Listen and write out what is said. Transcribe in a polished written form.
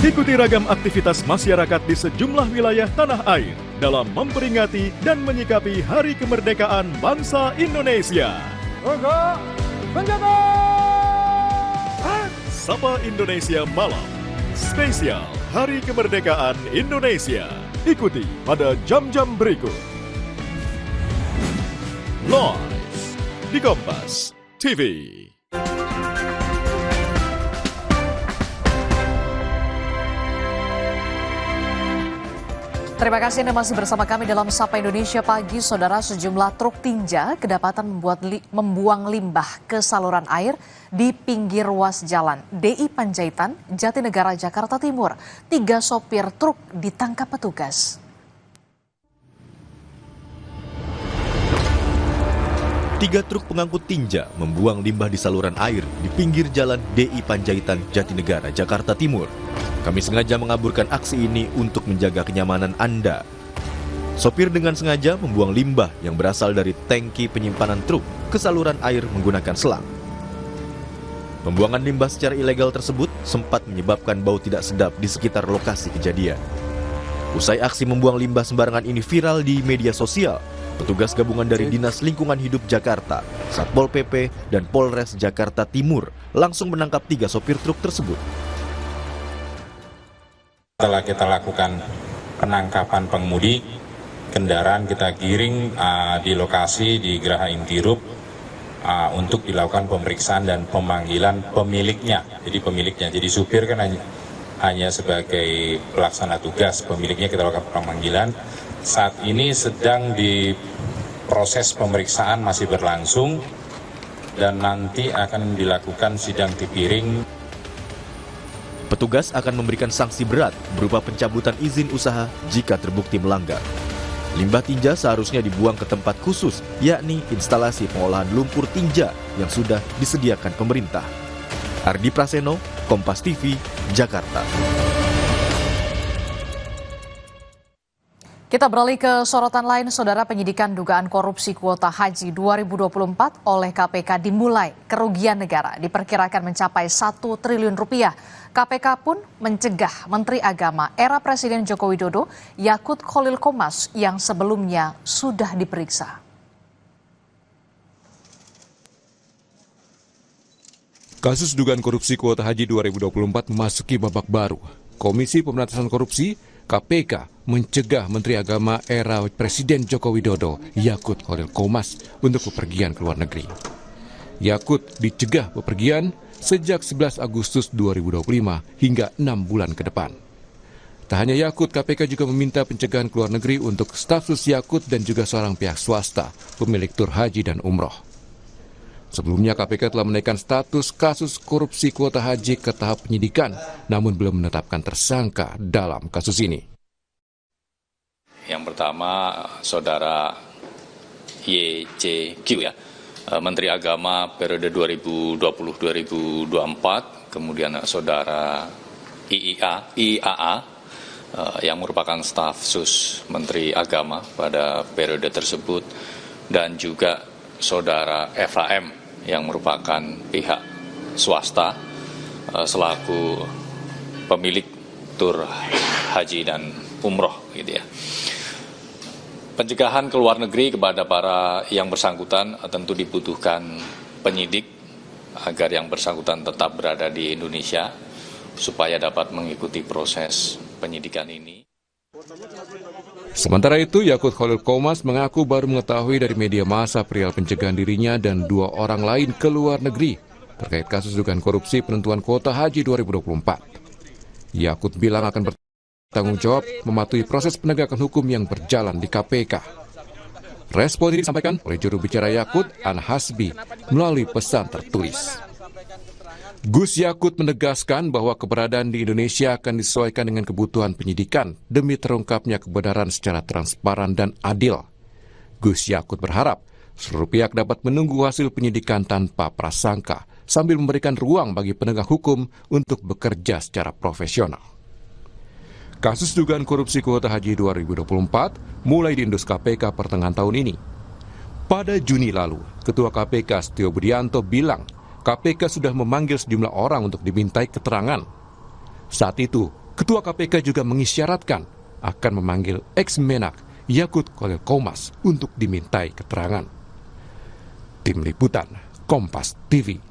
Ikuti ragam aktivitas masyarakat di sejumlah wilayah tanah air dalam memperingati dan menyikapi Hari Kemerdekaan Bangsa Indonesia. Sapa Indonesia Malam, spesial Hari Kemerdekaan Indonesia. Ikuti pada jam-jam berikut. Live di Kompas TV. Terima kasih Anda masih bersama kami dalam Sapa Indonesia Pagi. Saudara, sejumlah truk tinja kedapatan membuang limbah ke saluran air di pinggir ruas jalan DI Panjaitan, Jatinegara, Jakarta Timur. 3 sopir truk ditangkap petugas. Tiga truk pengangkut tinja membuang limbah di saluran air di pinggir jalan DI Panjaitan, Jatinegara, Jakarta Timur. Kami sengaja mengaburkan aksi ini untuk menjaga kenyamanan Anda. Sopir dengan sengaja membuang limbah yang berasal dari tangki penyimpanan truk ke saluran air menggunakan selang. Pembuangan limbah secara ilegal tersebut sempat menyebabkan bau tidak sedap di sekitar lokasi kejadian. Usai aksi membuang limbah sembarangan ini viral di media sosial, petugas gabungan dari Dinas Lingkungan Hidup Jakarta, Satpol PP, dan Polres Jakarta Timur langsung menangkap 3 sopir truk tersebut. Setelah kita lakukan penangkapan pengemudi, kendaraan kita giring di lokasi di Geraha Intirup untuk dilakukan pemeriksaan dan pemanggilan pemiliknya. Jadi supir kan hanya sebagai pelaksana tugas, pemiliknya kita lakukan pemanggilan. Saat ini sedang di proses pemeriksaan masih berlangsung dan nanti akan dilakukan sidang tipiring. Petugas akan memberikan sanksi berat berupa pencabutan izin usaha jika terbukti melanggar. Limbah tinja seharusnya dibuang ke tempat khusus, yakni instalasi pengolahan lumpur tinja yang sudah disediakan pemerintah. Ardi Praseno, Kompas TV, Jakarta. Kita beralih ke sorotan lain, Saudara. Penyidikan dugaan korupsi kuota haji 2024 oleh KPK dimulai. Kerugian negara diperkirakan mencapai 1 triliun rupiah. KPK pun mencegah Menteri Agama era Presiden Joko Widodo, Yakut Khalil Qomas, yang sebelumnya sudah diperiksa. Kasus dugaan korupsi kuota haji 2024 memasuki babak baru. Komisi Pemberantasan Korupsi KPK mencegah Menteri Agama era Presiden Joko Widodo, Yakut Khalil Qomas, untuk bepergian ke luar negeri. Yakut dicegah bepergian sejak 11 Agustus 2025 hingga 6 bulan ke depan. Tak hanya Yakut, KPK juga meminta pencegahan ke luar negeri untuk staf sus Yakut dan juga seorang pihak swasta, pemilik tur haji dan umroh. Sebelumnya KPK telah menaikkan status kasus korupsi kuota haji ke tahap penyidikan, namun belum menetapkan tersangka dalam kasus ini. Yang pertama, Saudara YCQ ya, Menteri Agama periode 2020-2024, kemudian Saudara IAA yang merupakan staf sus Menteri Agama pada periode tersebut, dan juga Saudara FHM yang merupakan pihak swasta selaku pemilik tur haji dan umroh gitu ya. Pencegahan ke luar negeri kepada para yang bersangkutan tentu dibutuhkan penyidik agar yang bersangkutan tetap berada di Indonesia supaya dapat mengikuti proses penyidikan ini. Sementara itu, Yakut Khalil Qomas mengaku baru mengetahui dari media massa perihal pencegahan dirinya dan 2 orang lain ke luar negeri terkait kasus dugaan korupsi penentuan kuota haji 2024. Yakut bilang akan bertanggung jawab mematuhi proses penegakan hukum yang berjalan di KPK. Respon ini disampaikan oleh juru bicara Yakut, An Hasbi, melalui pesan tertulis. Gus Yakut menegaskan bahwa keberadaan di Indonesia akan disesuaikan dengan kebutuhan penyidikan demi terungkapnya kebenaran secara transparan dan adil. Gus Yakut berharap seluruh pihak dapat menunggu hasil penyidikan tanpa prasangka sambil memberikan ruang bagi penegak hukum untuk bekerja secara profesional. Kasus dugaan korupsi kuota haji 2024 mulai diendus KPK pertengahan tahun ini. Pada Juni lalu, Ketua KPK Setio Budianto bilang KPK sudah memanggil sejumlah orang untuk dimintai keterangan. Saat itu, Ketua KPK juga mengisyaratkan akan memanggil ex-Menak Yakut Khalil Qomas untuk dimintai keterangan. Tim Liputan Kompas TV.